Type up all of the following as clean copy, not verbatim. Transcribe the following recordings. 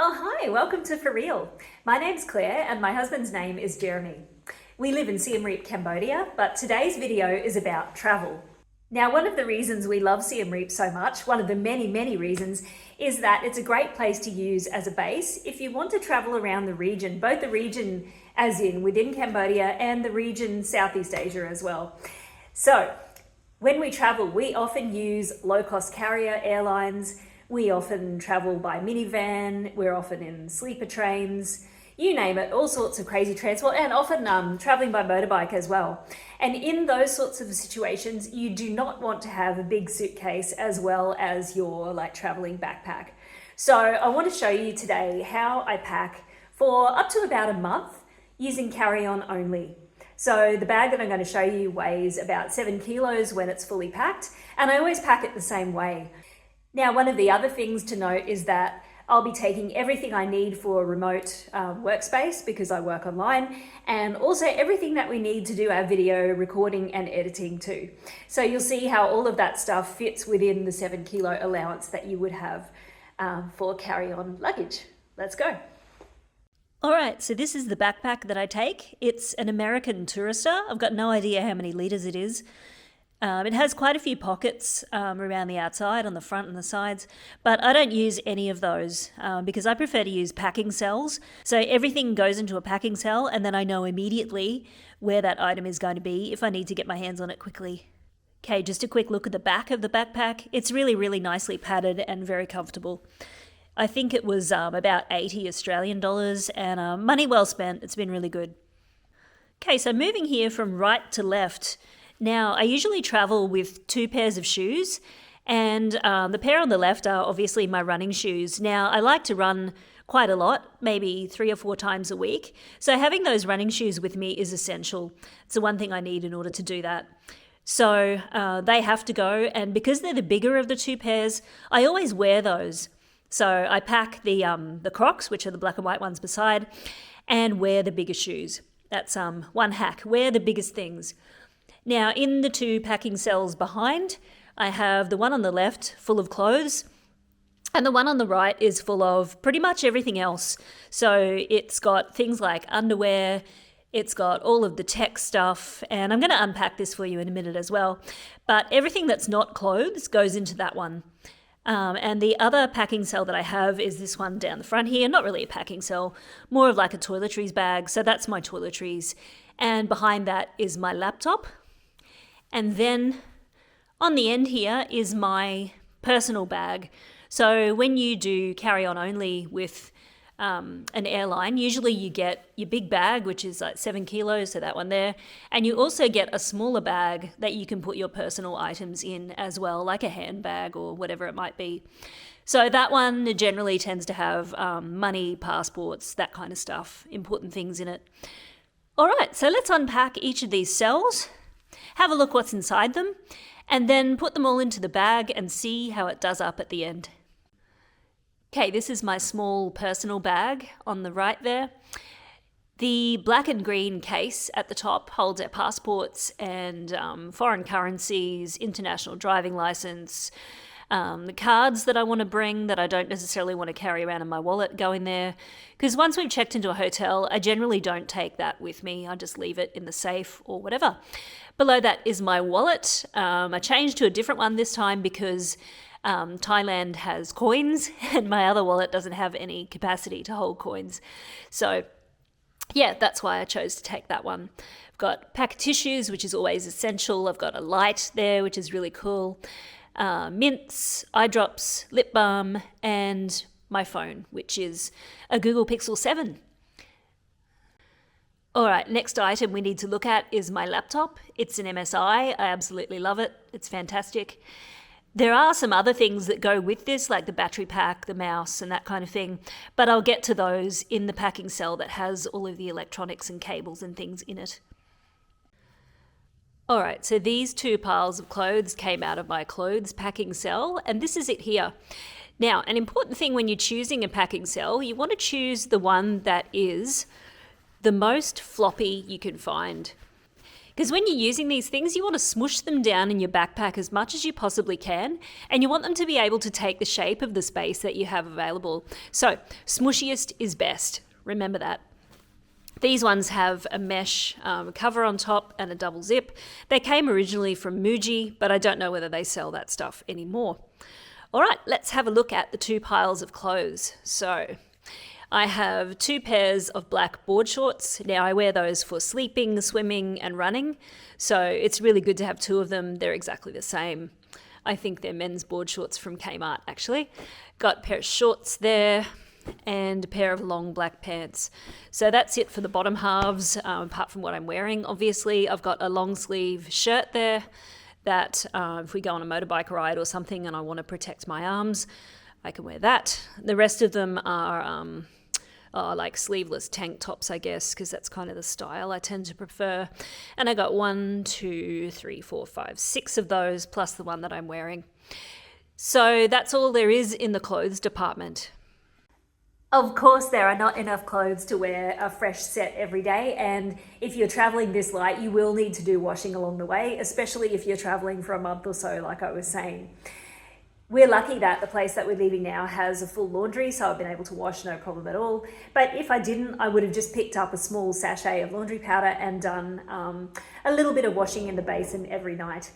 Oh, hi, welcome to For Real. My name's Claire and my husband's name is Jeremy. We live in Siem Reap, Cambodia, but today's video is about travel. Now, one of the reasons we love Siem Reap so much, one of the many reasons, is that it's a great place to use as a base if you want to travel around the region, both the region as in within Cambodia and the region Southeast Asia as well. So, when we travel, we often use low-cost carrier airlines. We often travel by minivan, we're often in sleeper trains, you name it, all sorts of crazy transport, and often traveling by motorbike as well. And in those sorts of situations, you do not want to have a big suitcase as well as your traveling backpack. So I want to show you today how I pack for up to about a month using carry-on only. So the bag that I'm going to show you weighs about 7 kilos when it's fully packed, and I always pack it the same way. Now, one of the other things to note is that I'll be taking everything I need for a remote workspace because I work online, and also everything that we need to do our video recording and editing too. So you'll see how all of that stuff fits within the 7 kilo allowance that you would have for carry-on luggage. Let's go. All right, so this is the backpack that I take. It's an American Tourister. I've got no idea how many liters it is. It has quite a few pockets around the outside, on the front and the sides, but I don't use any of those because I prefer to use packing cells. So everything goes into a packing cell and then I know immediately where that item is going to be if I need to get my hands on it quickly. Okay, just a quick look at the back of the backpack. It's really nicely padded and very comfortable. I think it was about 80 Australian dollars and money well spent. It's been really good. Okay, so moving here from right to left. Now, I usually travel with 2 pairs of shoes, and the pair on the left are obviously my running shoes. Now, I like to run quite a lot, maybe 3 or 4 times a week, so having those running shoes with me is essential. It's the one thing I need in order to do that. So they have to go, and because they're the bigger of the 2 pairs, I always wear those. So I pack the Crocs, which are the black and white ones beside, and wear the bigger shoes. That's one hack, wear the biggest things. Now, in the 2 packing cells behind, I have the one on the left full of clothes, and the one on the right is full of pretty much everything else. So it's got things like underwear, it's got all of the tech stuff, and I'm going to unpack this for you in a minute as well. But everything that's not clothes goes into that one. And the other packing cell that I have is this one down the front here. Not really a packing cell, more of like a toiletries bag. So that's my toiletries. And behind that is my laptop. And then on the end here is my personal bag. So when you do carry on only with an airline, usually you get your big bag, which is like 7 kilos, so that one there. And you also get a smaller bag that you can put your personal items in as well, like a handbag or whatever it might be. So that one generally tends to have money, passports, that kind of stuff, important things in it. All right, so let's unpack each of these cells. Have a look what's inside them, and then put them all into the bag and see how it does up at the end. Okay, this is my small personal bag on the right there. The black and green case at the top holds our passports and foreign currencies, international driving license, the cards that I want to bring that I don't necessarily want to carry around in my wallet go in there. Because once we've checked into a hotel, I generally don't take that with me. I just leave it in the safe or whatever. Below that is my wallet. I changed to a different one this time because Thailand has coins and my other wallet doesn't have any capacity to hold coins. So yeah, that's why I chose to take that one. I've got a pack of tissues, which is always essential. I've got a light there, which is really cool. Mints, eye drops, lip balm, and my phone, which is a Google Pixel 7. All right, next item we need to look at is my laptop. It's an MSI. I absolutely love it. It's fantastic. There are some other things that go with this, like the battery pack, the mouse, and that kind of thing, but I'll get to those in the packing cell that has all of the electronics and cables and things in it. All right, so these 2 piles of clothes came out of my clothes packing cell, and this is it here. Now, an important thing when you're choosing a packing cell, you want to choose the one that is the most floppy you can find. Because when you're using these things, you want to smush them down in your backpack as much as you possibly can, and you want them to be able to take the shape of the space that you have available. So smushiest is best. Remember that. These ones have a mesh cover on top and a double zip. They came originally from Muji, but I don't know whether they sell that stuff anymore. All right, let's have a look at the 2 piles of clothes. So I have 2 pairs of black board shorts. Now I wear those for sleeping, swimming and running. So it's really good to have 2 of them. They're exactly the same. I think they're men's board shorts from Kmart actually. Got a pair of shorts there and a pair of long black pants. So that's it for the bottom halves, apart from what I'm wearing. Obviously, I've got a long sleeve shirt there that if we go on a motorbike ride or something and I want to protect my arms, I can wear that. The rest of them are like sleeveless tank tops, I guess, because that's kind of the style I tend to prefer. And I got 1, 2, 3, 4, 5, 6 of those, plus the one that I'm wearing. So that's all there is in the clothes department. Of course, there are not enough clothes to wear a fresh set every day, and if you're traveling this light, you will need to do washing along the way, especially if you're traveling for a month or so, like I was saying. We're lucky that the place that we're leaving now has a full laundry, so I've been able to wash no problem at all. But if I didn't, I would have just picked up a small sachet of laundry powder and done a little bit of washing in the basin every night.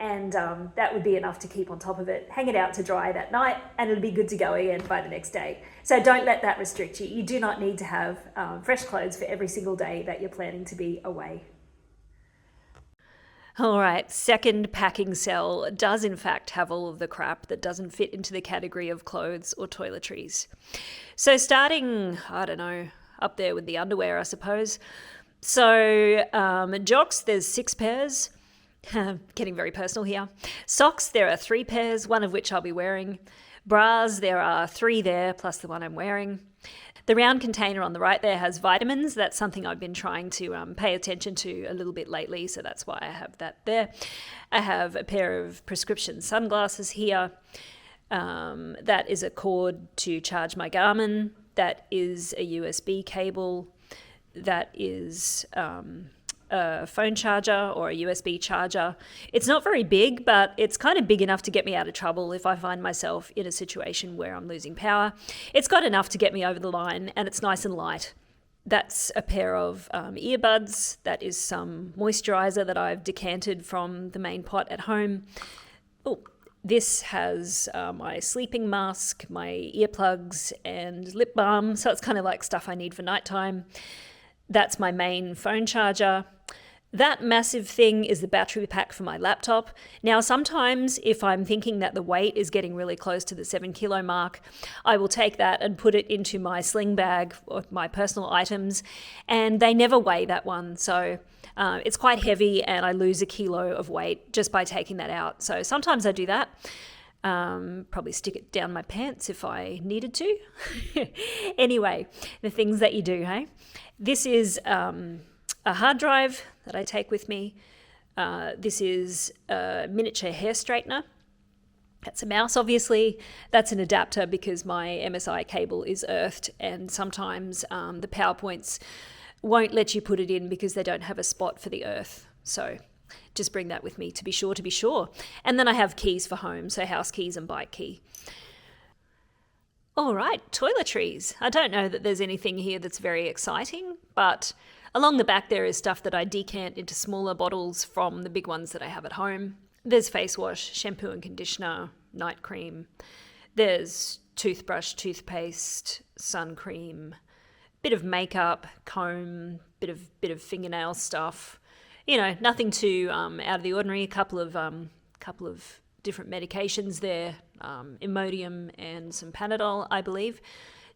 And that would be enough to keep on top of it, hang it out to dry that night, and it'll be good to go again by the next day. So don't let that restrict you. You do not need to have fresh clothes for every single day that you're planning to be away. All right, second packing cell does in fact have all of the crap that doesn't fit into the category of clothes or toiletries. So starting, I don't know, up there with the underwear, I suppose. So jocks, there's 6 pairs. Getting very personal here. Socks, there are 3 pairs, one of which I'll be wearing. Bras, there are 3 there, plus the one I'm wearing. The round container on the right there has vitamins. That's something I've been trying to pay attention to a little bit lately, so that's why I have that there. I have a pair of prescription sunglasses here. That is a cord to charge my Garmin. That is a USB cable. That is a phone charger or a USB charger. It's not very big, but it's kind of big enough to get me out of trouble if I find myself in a situation where I'm losing power. It's got enough to get me over the line, and it's nice and light. That's a pair of earbuds. That is some moisturizer that I've decanted from the main pot at home. Oh, this has my sleeping mask, my earplugs, and lip balm. So it's kind of like stuff I need for nighttime. That's my main phone charger. That massive thing is the battery pack for my laptop. Now, sometimes if I'm thinking that the weight is getting really close to the 7 kilo mark, I will take that and put it into my sling bag or my personal items, and they never weigh that one. So it's quite heavy, and I lose 1 kilo of weight just by taking that out. So sometimes I do that. Probably stick it down my pants if I needed to. Anyway, the things that you do, hey? This is a hard drive that I take with me. This is a miniature hair straightener. That's a mouse, obviously. That's an adapter because my MSI cable is earthed, and sometimes the PowerPoints won't let you put it in because they don't have a spot for the earth. So just bring that with me to be sure. And then I have keys for home, so house keys and bike key. All right, toiletries. I don't know that there's anything here that's very exciting, but along the back there is stuff that I decant into smaller bottles from the big ones that I have at home. There's face wash, shampoo and conditioner, night cream. There's toothbrush, toothpaste, sun cream, bit of makeup, comb, bit of fingernail stuff. You know, nothing too out of the ordinary. A couple of different medications there, Imodium and some Panadol, I believe,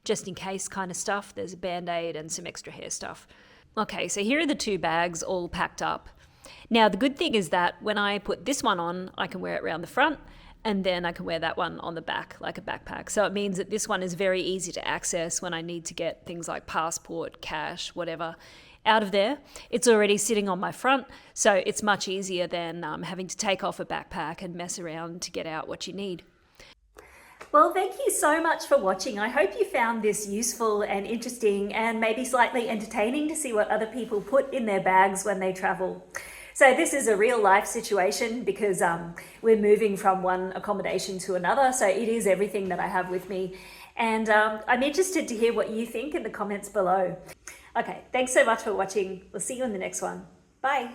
just in case kind of stuff. There's a Band-Aid and some extra hair stuff. Okay, so here are the 2 bags all packed up. Now, the good thing is that when I put this one on, I can wear it around the front, and then I can wear that one on the back like a backpack. So it means that this one is very easy to access when I need to get things like passport, cash, whatever, out of there. It's already sitting on my front, so it's much easier than having to take off a backpack and mess around to get out what you need. Well, thank you so much for watching. I hope you found this useful and interesting and maybe slightly entertaining to see what other people put in their bags when they travel. So this is a real life situation because we're moving from one accommodation to another. So it is everything that I have with me. And I'm interested to hear what you think in the comments below. Okay, thanks so much for watching. We'll see you in the next one. Bye.